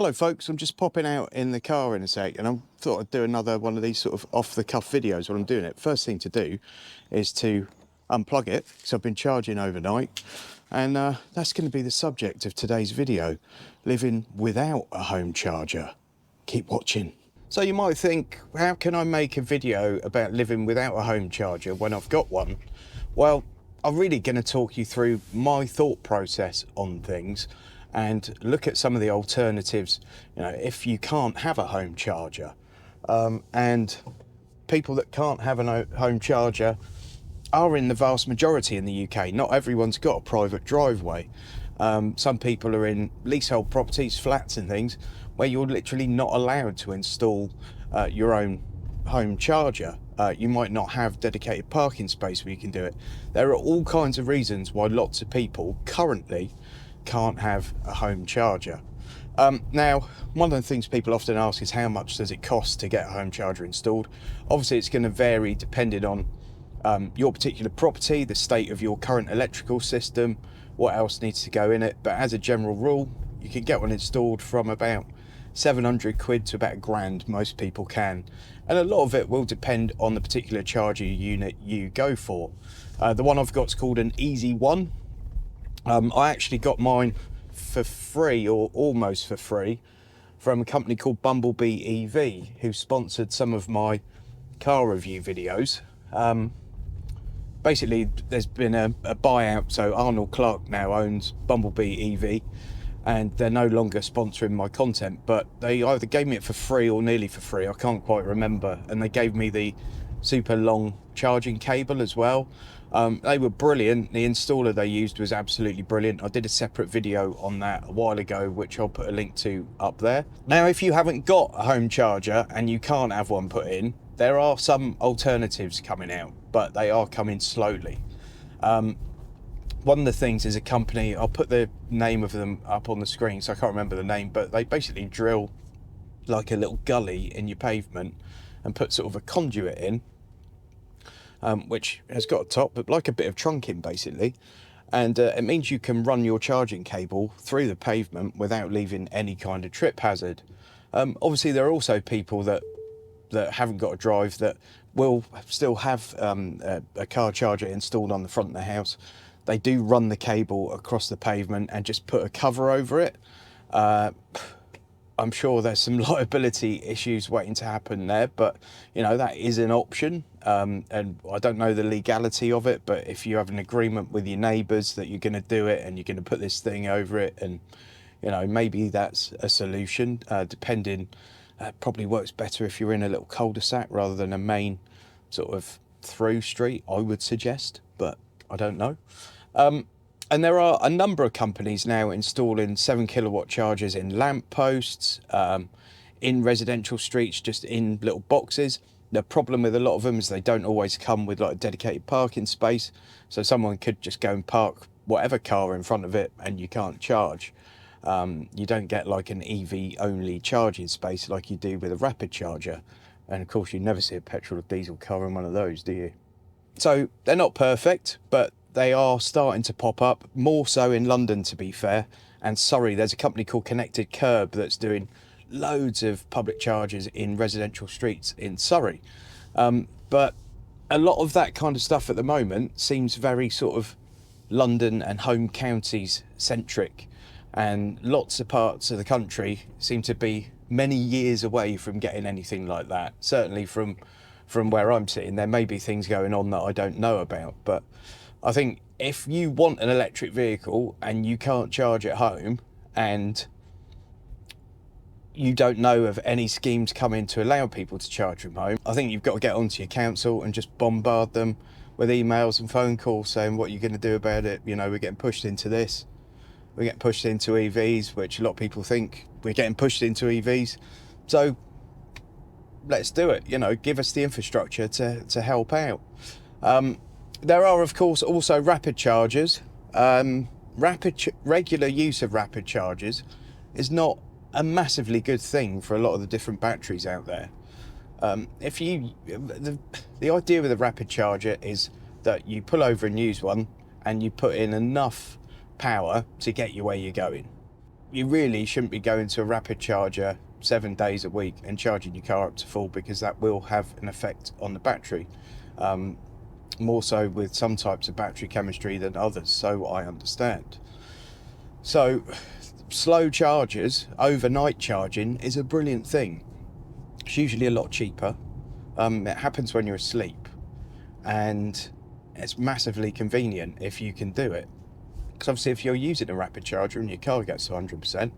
Hello folks, I'm just popping out in the car in a sec and I thought I'd do another one of these sort of off-the-cuff videos while I'm doing it. First thing to do is to unplug it because I've been charging overnight, and that's going to be the subject of today's video, living without a home charger. Keep watching. So you might think, how can I make a video about living without a home charger when I've got one? Well, I'm really going to talk you through my thought process on things and look at some of the alternatives, you know, if you can't have a home charger. And people that can't have a home charger are in the vast majority in the UK. Not everyone's got a private driveway. Some people are in leasehold properties, flats and things, where you're literally not allowed to install your own home charger. You might not have dedicated parking space where you can do it. There are all kinds of reasons why lots of people currently can't have a home charger. Now, one of the things people often ask is how much does it cost to get a home charger installed? Obviously, it's going to vary depending on your particular property, the state of your current electrical system, what else needs to go in it. But as a general rule, you can get one installed from about 700 quid to about £1,000, most people can. And a lot of it will depend on the particular charger unit you go for. The one I've got is called an Easy One. I actually got mine for free, or almost for free, from a company called Bumblebee EV, who sponsored some of my car review videos. Basically, there's been a buyout, so Arnold Clark now owns Bumblebee EV, and they're no longer sponsoring my content, but they either gave me it for free or nearly for free, I can't quite remember, and they gave me the super long charging cable as well. They were brilliant. The installer they used was absolutely brilliant. I did a separate video on that a while ago, which I'll put a link to up there. Now, if you haven't got a home charger and you can't have one put in, there are some alternatives coming out, but they are coming slowly. One of the things is a company, I'll put the name of them up on the screen, so I can't remember the name, but they basically drill like a little gully in your pavement and put sort of a conduit in, which has got a top, but like a bit of trunking basically. And it means you can run your charging cable through the pavement without leaving any kind of trip hazard. Obviously, there are also people that haven't got a drive that will still have a car charger installed on the front of the house. They do run the cable across the pavement and just put a cover over it. I'm sure there's some liability issues waiting to happen there, but you know, that is an option. And I don't know the legality of it, but if you have an agreement with your neighbours that you're going to do it and you're going to put this thing over it, and you know, maybe that's a solution. Depending, probably works better if you're in a little cul-de-sac rather than a main sort of through street, I would suggest, but I don't know. And there are a number of companies now installing 7 kilowatt chargers in lamp posts, in residential streets, just in little boxes. The problem with a lot of them is they don't always come with like a dedicated parking space. So someone could just go and park whatever car in front of it and you can't charge. You don't get like an EV only charging space like you do with a rapid charger. And of course you never see a petrol or diesel car in one of those, do you? So they're not perfect, but they are starting to pop up, more so in London to be fair, and Surrey. There's a company called 𝘾𝙃 that's doing loads of public chargers in residential streets in Surrey. But a lot of that kind of stuff at the moment seems very sort of London and home counties centric, and lots of parts of the country seem to be many years away from getting anything like that. Certainly from where I'm sitting, there may be things going on that I don't know about, but I think if you want an electric vehicle and you can't charge at home and you don't know of any schemes coming to allow people to charge from home, I think you've got to get onto your council and just bombard them with emails and phone calls saying what you're going to do about it. You know, we're getting pushed into this. We're getting pushed into EVs, which a lot of people think we're getting pushed into EVs. So let's do it. You know, give us the infrastructure to help out. There are, of course, also rapid chargers. Regular use of rapid chargers is not a massively good thing for a lot of the different batteries out there. The idea with a rapid charger is that you pull over and use one and you put in enough power to get you where you're going. you really shouldn't be going to a rapid charger 7 days a week and charging your car up to full, because that will have an effect on the battery. More so with some types of battery chemistry than others, so I understand. So slow chargers, overnight charging, is a brilliant thing. It's usually a lot cheaper. It happens when you're asleep, and it's massively convenient if you can do it. Because obviously if you're using a rapid charger and your car gets to 100%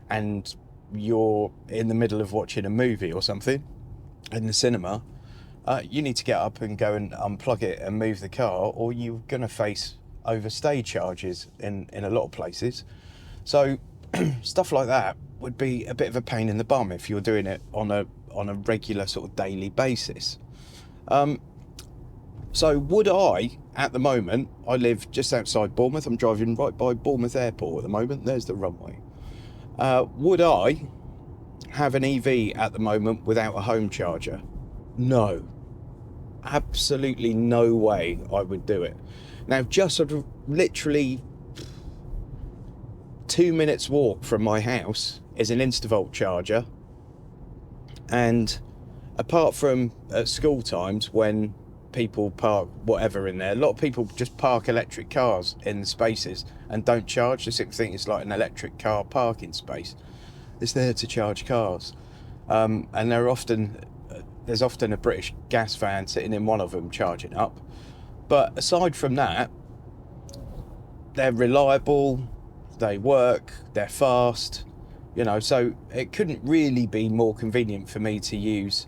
and you're in the middle of watching a movie or something in the cinema, you need to get up and go and unplug it and move the car, or you're going to face overstay charges in a lot of places. So stuff like that would be a bit of a pain in the bum if you're doing it on a regular sort of daily basis. So would I, at the moment, I live just outside Bournemouth, I'm driving right by Bournemouth Airport at the moment, there's the runway. Would I have an EV at the moment without a home charger? No. Absolutely no way I would do it. Now, just sort of literally 2 minutes walk from my house is an Instavolt charger, and apart from at school times when people park whatever in there, a lot of people just park electric cars in the spaces and don't charge. They think it's like an electric car parking space. It's there to charge cars, and there's often a British gas van sitting in one of them charging up. But aside from that, they're reliable, they work, they're fast, you know, so it couldn't really be more convenient for me to use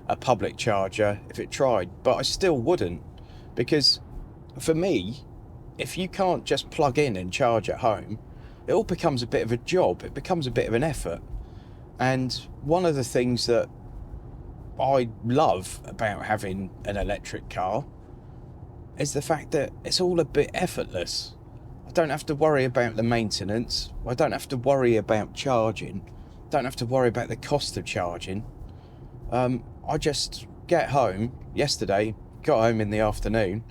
a public charger if it tried. But I still wouldn't, because for me, if you can't just plug in and charge at home, it all becomes a bit of a job, it becomes a bit of an effort. And one of the things that I love about having an electric car is the fact that it's all a bit effortless. I don't have to worry about the maintenance, I don't have to worry about charging, don't have to worry about the cost of charging. I just get home. Yesterday, got home in the afternoon,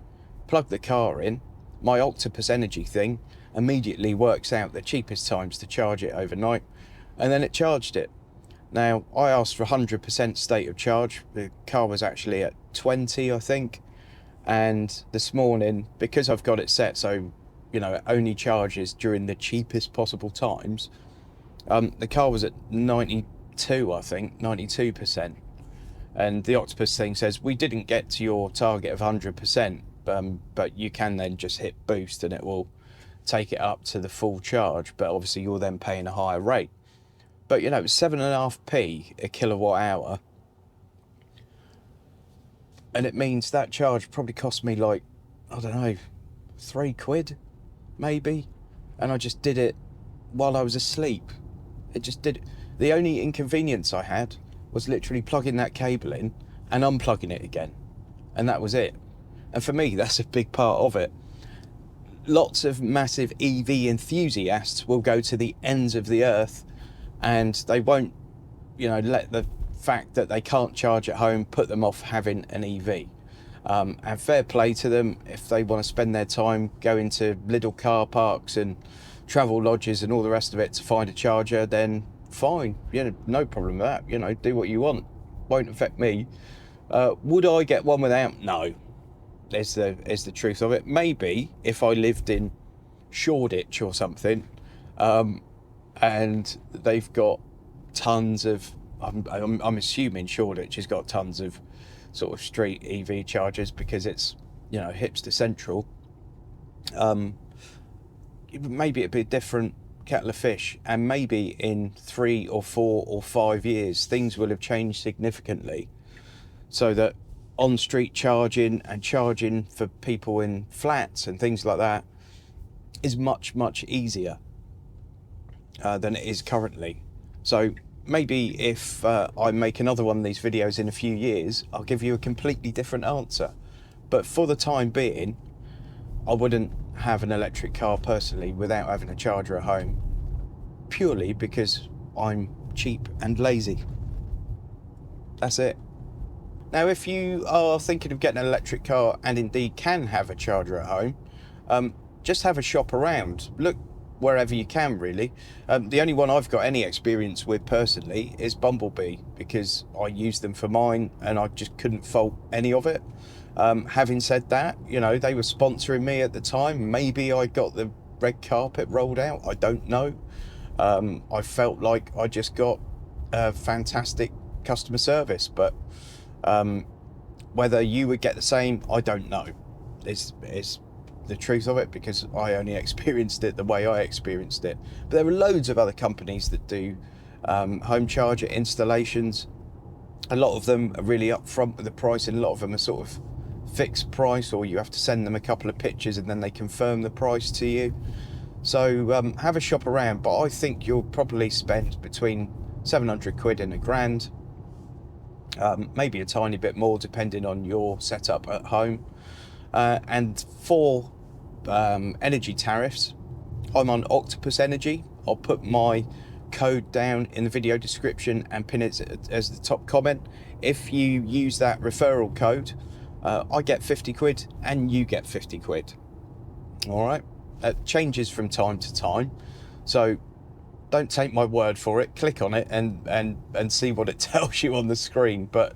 plugged the car in, my Octopus Energy thing immediately works out the cheapest times to charge it overnight, and then it charged it. Now, I asked for 100% state of charge. The car was actually at 20, I think. And this morning, because I've got it set so, you know, it only charges during the cheapest possible times, the car was at 92, I think, 92%. And the Octopus thing says, we didn't get to your target of 100%, but you can then just hit boost and it will take it up to the full charge. But obviously you're then paying a higher rate. But, you know, it's 7.5p a kilowatt hour. And it means that charge probably cost me like, I don't know, £3 maybe. And I just did it while I was asleep. It just did it. The only inconvenience I had was literally plugging that cable in and unplugging it again. And that was it. And for me, that's a big part of it. Lots of massive EV enthusiasts will go to the ends of the earth, and they won't, you know, let the fact that they can't charge at home put them off having an EV. And fair play to them. If they want to spend their time going to little car parks and travel lodges and all the rest of it to find a charger, then fine, you know, no problem with that. You know, do what you want, won't affect me. Would I get one without? No, is the truth of it. Maybe if I lived in Shoreditch or something, and they've got tons of, I'm assuming Shoreditch has got tons of sort of street EV chargers because it's, you know, hipster central. Maybe it'd be a different kettle of fish, and maybe in 3 or 4 or 5 years things will have changed significantly, so that on-street charging and charging for people in flats and things like that is much easier than it is currently. So maybe if I make another one of these videos in a few years, I'll give you a completely different answer. But for the time being, I wouldn't have an electric car personally without having a charger at home, purely because I'm cheap and lazy. That's it. Now, if you are thinking of getting an electric car and indeed can have a charger at home, just have a shop around. Look wherever you can, really. The only one I've got any experience with personally is Bumblebee, because I used them for mine and I just couldn't fault any of it. Having said that, you know, they were sponsoring me at the time. Maybe I got the red carpet rolled out, I don't know. I felt like I just got fantastic customer service, but whether you would get the same, I don't know. Is the truth of it, because I only experienced it the way I experienced it. But there are loads of other companies that do home charger installations. A lot of them are really upfront with the price, and a lot of them are sort of fixed price, or you have to send them a couple of pictures and then they confirm the price to you. So have a shop around, but I think you'll probably spend between 700 quid and £1,000, maybe a tiny bit more depending on your setup at home. And for energy tariffs, I'm on Octopus Energy. I'll put my code down in the video description and pin it as the top comment. If you use that referral code, I get 50 quid and you get 50 quid. All right, it changes from time to time, so don't take my word for it. Click on it and see what it tells you on the screen. But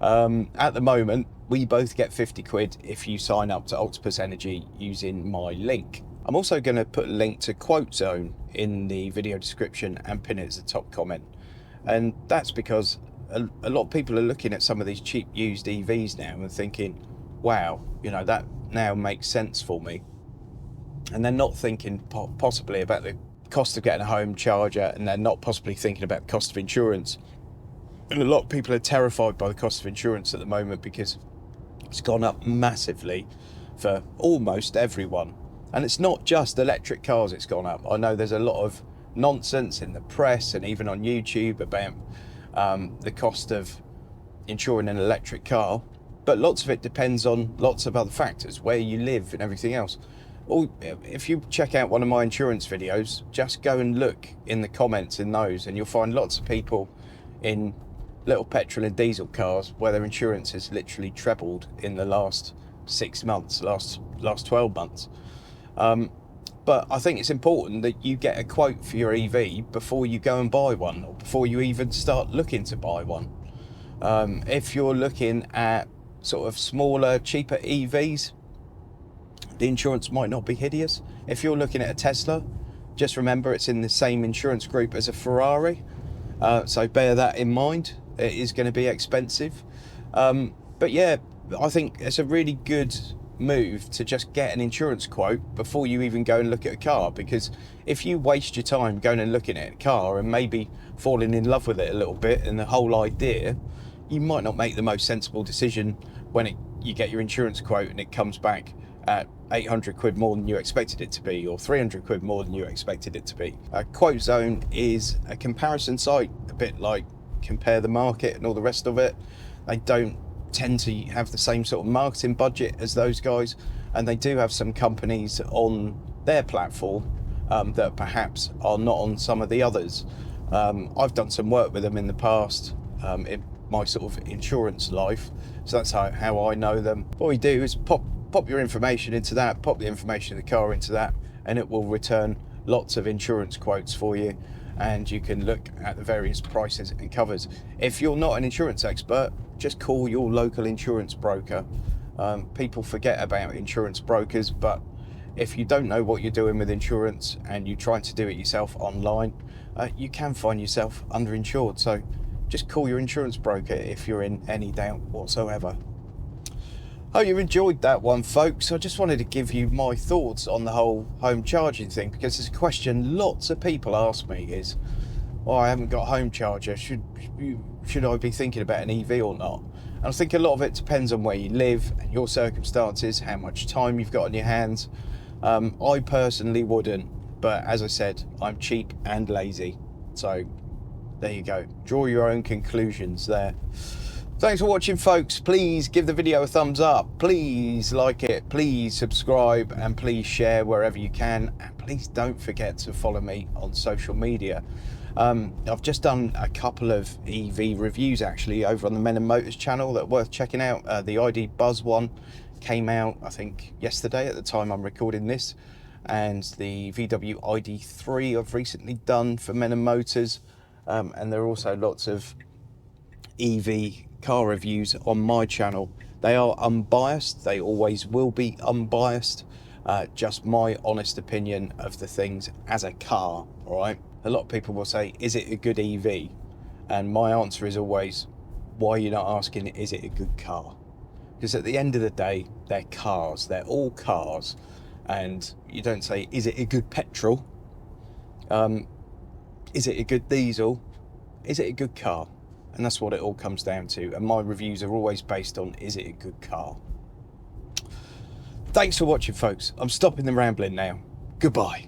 at the moment, we both get 50 quid if you sign up to Octopus Energy using my link. I'm also going to put a link to Quote Zone in the video description and pin it as a top comment. And that's because a lot of people are looking at some of these cheap used EVs now and thinking, wow, you know, that now makes sense for me. And they're not thinking possibly about the cost of getting a home charger, and they're not possibly thinking about the cost of insurance. And a lot of people are terrified by the cost of insurance at the moment because it's gone up massively for almost everyone. And it's not just electric cars it's gone up. I know there's a lot of nonsense in the press and even on YouTube about the cost of insuring an electric car, but lots of it depends on lots of other factors, where you live and everything else. Or if you check out one of my insurance videos, just go and look in the comments in those, and you'll find lots of people in little petrol and diesel cars where their insurance has literally trebled in the last 6 months, last 12 months. But I think it's important that you get a quote for your EV before you go and buy one, or before you even start looking to buy one. If you're looking at sort of smaller, cheaper EVs, the insurance might not be hideous. If you're looking at a Tesla, just remember it's in the same insurance group as a Ferrari. So bear that in mind. It is going to be expensive. But yeah, I think it's a really good move to just get an insurance quote before you even go and look at a car, because if you waste your time going and looking at a car and maybe falling in love with it a little bit and the whole idea, you might not make the most sensible decision when you get your insurance quote and it comes back at 800 quid more than you expected it to be, or 300 quid more than you expected it to be. Quote Zone is a comparison site, a bit like Compare the Market and all the rest of it. They don't tend to have the same sort of marketing budget as those guys, and they do have some companies on their platform that perhaps are not on some of the others. I've done some work with them in the past in my sort of insurance life, so that's how I know them. What we do is pop your information into that, pop the information of the car into that, and it will return lots of insurance quotes for you, and you can look at the various prices and covers. If you're not an insurance expert, just call your local insurance broker. People forget about insurance brokers, but if you don't know what you're doing with insurance and you're trying to do it yourself online, you can find yourself underinsured. So just call your insurance broker if you're in any doubt whatsoever. Hope you enjoyed that one, folks. I just wanted to give you my thoughts on the whole home charging thing, because it's a question lots of people ask me is, oh, I haven't got a home charger, should I be thinking about an EV or not? And I think a lot of it depends on where you live and your circumstances, how much time you've got on your hands. I personally wouldn't, but as I said, I'm cheap and lazy. So there you go, draw your own conclusions there. Thanks for watching, folks. Please give the video a thumbs up, please like it, please subscribe, and please share wherever you can, and please don't forget to follow me on social media. I've just done a couple of EV reviews actually over on the Men and Motors channel that are worth checking out. The 𝑖D Buzz one came out I think yesterday at the time I'm recording this, and the VW ID3 I've recently done for Men and Motors, and there are also lots of EV car reviews on my channel. They are unbiased, they always will be unbiased, just my honest opinion of the things as a car. All right, a lot of people will say, is it a good EV? And my answer is always, why are you not asking, is it a good car? Because at the end of the day, they're cars, they're all cars. And you don't say, is it a good petrol? Is it a good diesel? Is it a good car? And that's what it all comes down to. And my reviews are always based on, is it a good car? Thanks for watching, folks. I'm stopping the rambling now. Goodbye.